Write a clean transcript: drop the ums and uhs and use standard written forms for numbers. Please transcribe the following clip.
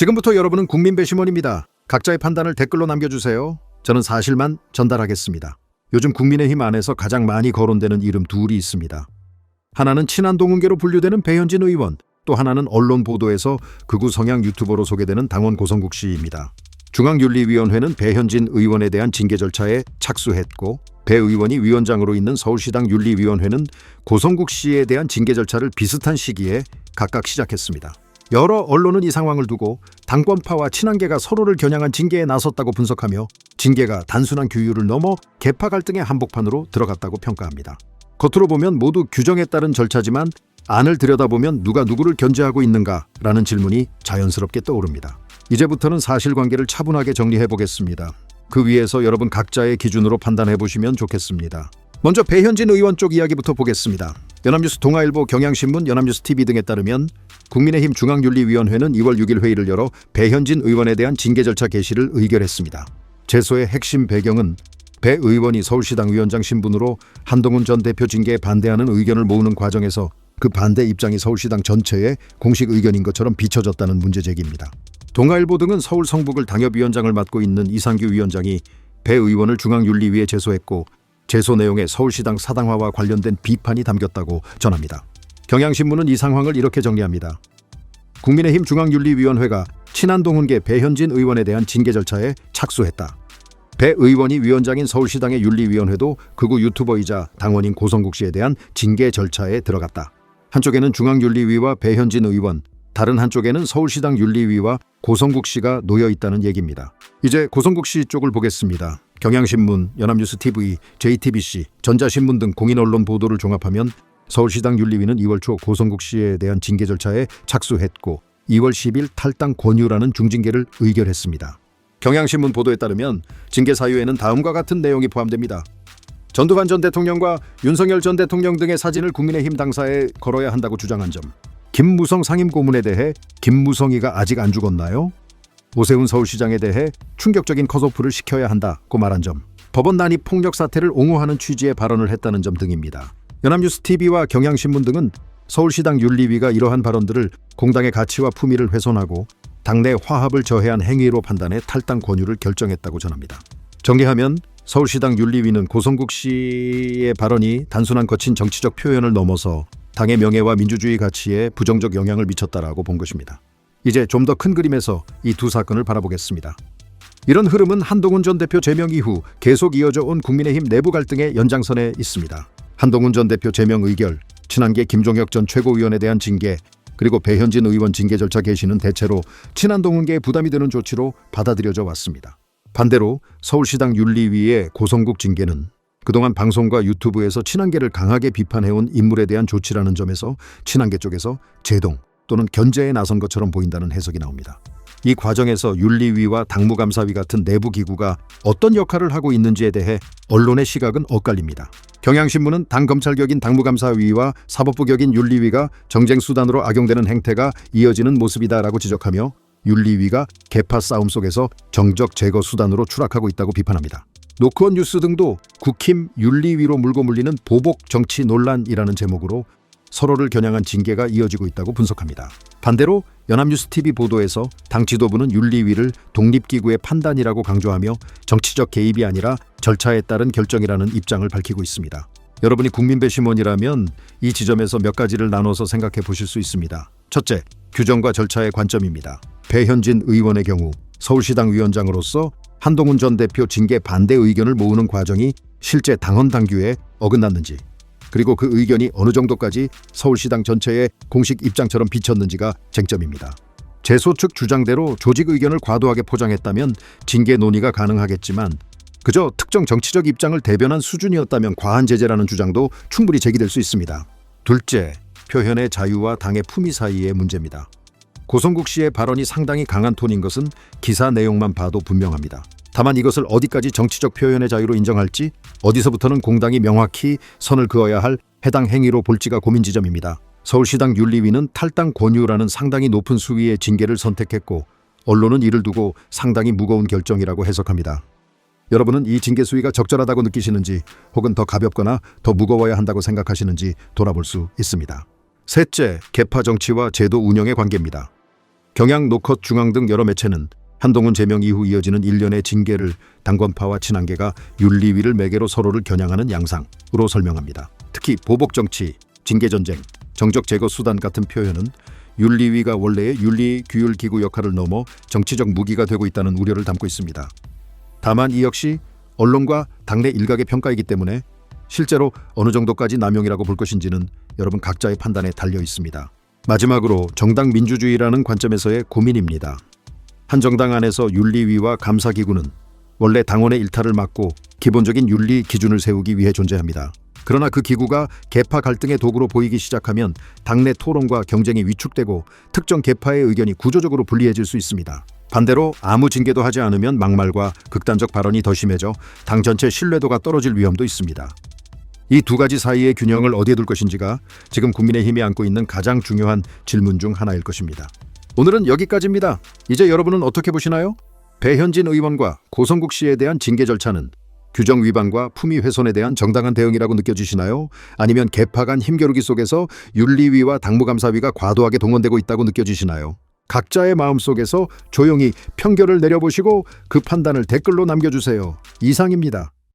지금부터 여러분은 국민 배심원입니다. 각자의 판단을 댓글로 남겨주세요. 저는 사실만 전달하겠습니다. 요즘 국민의힘 안에서 가장 많이 거론되는 이름 둘이 있습니다. 하나는 친한 동은계로 분류되는 배현진 의원, 또 하나는 언론 보도에서 극우 성향 유튜버로 소개되는 당원 고성국 씨입니다. 중앙윤리위원회는 배현진 의원에 대한 징계 절차에 착수했고, 배 의원이 위원장으로 있는 서울시당 윤리위원회는 고성국 씨에 대한 징계 절차를 비슷한 시기에 각각 시작했습니다. 여러 언론은 이 상황을 두고 당권파와 친한계가 서로를 겨냥한 징계에 나섰다고 분석하며 징계가 단순한 규율을 넘어 계파 갈등의 한복판으로 들어갔다고 평가합니다. 겉으로 보면 모두 규정에 따른 절차지만 안을 들여다보면 누가 누구를 견제하고 있는가라는 질문이 자연스럽게 떠오릅니다. 이제부터는 사실관계를 차분하게 정리해보겠습니다. 그 위에서 여러분 각자의 기준으로 판단해보시면 좋겠습니다. 먼저 배현진 의원 쪽 이야기부터 보겠습니다. 연합뉴스, 동아일보, 경향신문, 연합뉴스TV 등에 따르면 국민의힘 중앙윤리위원회는 2월 6일 회의를 열어 배현진 의원에 대한 징계 절차 개시를 의결했습니다. 제소의 핵심 배경은 배 의원이 서울시당 위원장 신분으로 한동훈 전 대표 징계에 반대하는 의견을 모으는 과정에서 그 반대 입장이 서울시당 전체의 공식 의견인 것처럼 비춰졌다는 문제 제기입니다. 동아일보 등은 서울 성북을 당협위원장을 맡고 있는 이상규 위원장이 배 의원을 중앙윤리위에 제소했고, 제소 내용에 서울시당 사당화와 관련된 비판이 담겼다고 전합니다. 경향신문은 이 상황을 이렇게 정리합니다. 국민의힘 중앙윤리위원회가 친한동훈계 배현진 의원에 대한 징계 절차에 착수했다. 배 의원이 위원장인 서울시당의 윤리위원회도 극우 유튜버이자 당원인 고성국 씨에 대한 징계 절차에 들어갔다. 한쪽에는 중앙윤리위와 배현진 의원, 다른 한쪽에는 서울시당 윤리위와 고성국 씨가 놓여 있다는 얘기입니다. 이제 고성국 씨 쪽을 보겠습니다. 경향신문, 연합뉴스TV, JTBC, 전자신문 등 공인언론 보도를 종합하면 서울시당 윤리위는 2월 초 고성국 씨에 대한 징계 절차에 착수했고 2월 10일 탈당 권유라는 중징계를 의결했습니다. 경향신문 보도에 따르면 징계 사유에는 다음과 같은 내용이 포함됩니다. 전두환 전 대통령과 윤석열 전 대통령 등의 사진을 국민의힘 당사에 걸어야 한다고 주장한 점, 김무성 상임고문에 대해 김무성이가 아직 안 죽었나요? 오세훈 서울시장에 대해 충격적인 컷오프를 시켜야 한다고 말한 점, 법원 난입 폭력 사태를 옹호하는 취지의 발언을 했다는 점 등입니다. 연합뉴스TV와 경향신문 등은 서울시당 윤리위가 이러한 발언들을 공당의 가치와 품위를 훼손하고 당내 화합을 저해한 행위로 판단해 탈당 권유를 결정했다고 전합니다. 정리하면 서울시당 윤리위는 고성국 씨의 발언이 단순한 거친 정치적 표현을 넘어서 당의 명예와 민주주의 가치에 부정적 영향을 미쳤다라고 본 것입니다. 이제 좀 더 큰 그림에서 이 두 사건을 바라보겠습니다. 이런 흐름은 한동훈 전 대표 제명 이후 계속 이어져 온 국민의힘 내부 갈등의 연장선에 있습니다. 한동훈 전 대표 제명 의결, 친한계 김종혁 전 최고위원에 대한 징계, 그리고 배현진 의원 징계 절차 개시는 대체로 친한동훈계에 부담이 되는 조치로 받아들여져 왔습니다. 반대로 서울시당 윤리위의 고성국 징계는 그동안 방송과 유튜브에서 친한계를 강하게 비판해온 인물에 대한 조치라는 점에서 친한계 쪽에서 제동 또는 견제에 나선 것처럼 보인다는 해석이 나옵니다. 이 과정에서 윤리위와 당무감사위 같은 내부 기구가 어떤 역할을 하고 있는지에 대해 언론의 시각은 엇갈립니다. 경향신문은 당검찰격인 당무감사위와 사법부격인 윤리위가 정쟁수단으로 악용되는 행태가 이어지는 모습이다라고 지적하며 윤리위가 계파 싸움 속에서 정적 제거 수단으로 추락하고 있다고 비판합니다. 노크온 뉴스 등도 국힘 윤리위로 물고 물리는 보복 정치 논란이라는 제목으로 서로를 겨냥한 징계가 이어지고 있다고 분석합니다. 반대로 연합뉴스TV 보도에서 당 지도부는 윤리위를 독립기구의 판단이라고 강조하며 정치적 개입이 아니라 절차에 따른 결정이라는 입장을 밝히고 있습니다. 여러분이 국민 배심원이라면 이 지점에서 몇 가지를 나눠서 생각해 보실 수 있습니다. 첫째, 규정과 절차의 관점입니다. 배현진 의원의 경우 서울시당 위원장으로서 한동훈 전 대표 징계 반대 의견을 모으는 과정이 실제 당헌 당규에 어긋났는지, 그리고 그 의견이 어느 정도까지 서울시당 전체의 공식 입장처럼 비쳤는지가 쟁점입니다. 제소 측 주장대로 조직 의견을 과도하게 포장했다면 징계 논의가 가능하겠지만 그저 특정 정치적 입장을 대변한 수준이었다면 과한 제재라는 주장도 충분히 제기될 수 있습니다. 둘째, 표현의 자유와 당의 품위 사이의 문제입니다. 고성국 씨의 발언이 상당히 강한 톤인 것은 기사 내용만 봐도 분명합니다. 다만 이것을 어디까지 정치적 표현의 자유로 인정할지, 어디서부터는 공당이 명확히 선을 그어야 할 해당 행위로 볼지가 고민 지점입니다. 서울시당 윤리위는 탈당 권유라는 상당히 높은 수위의 징계를 선택했고 언론은 이를 두고 상당히 무거운 결정이라고 해석합니다. 여러분은 이 징계 수위가 적절하다고 느끼시는지 혹은 더 가볍거나 더 무거워야 한다고 생각하시는지 돌아볼 수 있습니다. 셋째, 계파 정치와 제도 운영의 관계입니다. 경향, 노컷, 중앙 등 여러 매체는 한동훈 제명 이후 이어지는 일련의 징계를 당권파와 친한계가 윤리위를 매개로 서로를 겨냥하는 양상으로 설명합니다. 특히 보복정치, 징계전쟁, 정적 제거 수단 같은 표현은 윤리위가 원래의 윤리규율기구 역할을 넘어 정치적 무기가 되고 있다는 우려를 담고 있습니다. 다만 이 역시 언론과 당내 일각의 평가이기 때문에 실제로 어느 정도까지 남용이라고 볼 것인지는 여러분 각자의 판단에 달려 있습니다. 마지막으로 정당 민주주의라는 관점에서의 고민입니다. 한 정당 안에서 윤리위와 감사기구는 원래 당원의 일탈을 막고 기본적인 윤리 기준을 세우기 위해 존재합니다. 그러나 그 기구가 계파 갈등의 도구로 보이기 시작하면 당내 토론과 경쟁이 위축되고 특정 계파의 의견이 구조적으로 불리해질 수 있습니다. 반대로 아무 징계도 하지 않으면 막말과 극단적 발언이 더 심해져 당 전체 신뢰도가 떨어질 위험도 있습니다. 이 두 가지 사이의 균형을 어디에 둘 것인지가 지금 국민의힘이 안고 있는 가장 중요한 질문 중 하나일 것입니다. 오늘은 여기까지입니다. 이제 여러분은 어떻게 보시나요? 배현진 의원과 고성국 씨에 대한 징계 절차는 규정 위반과 품위 훼손에 대한 정당한 대응이라고 느껴지시나요? 아니면 계파 간 힘겨루기 속에서 윤리위와 당무감사위가 과도하게 동원되고 있다고 느껴지시나요? 각자의 마음속에서 조용히 평결을 내려보시고 그 판단을 댓글로 남겨주세요. 이상입니다.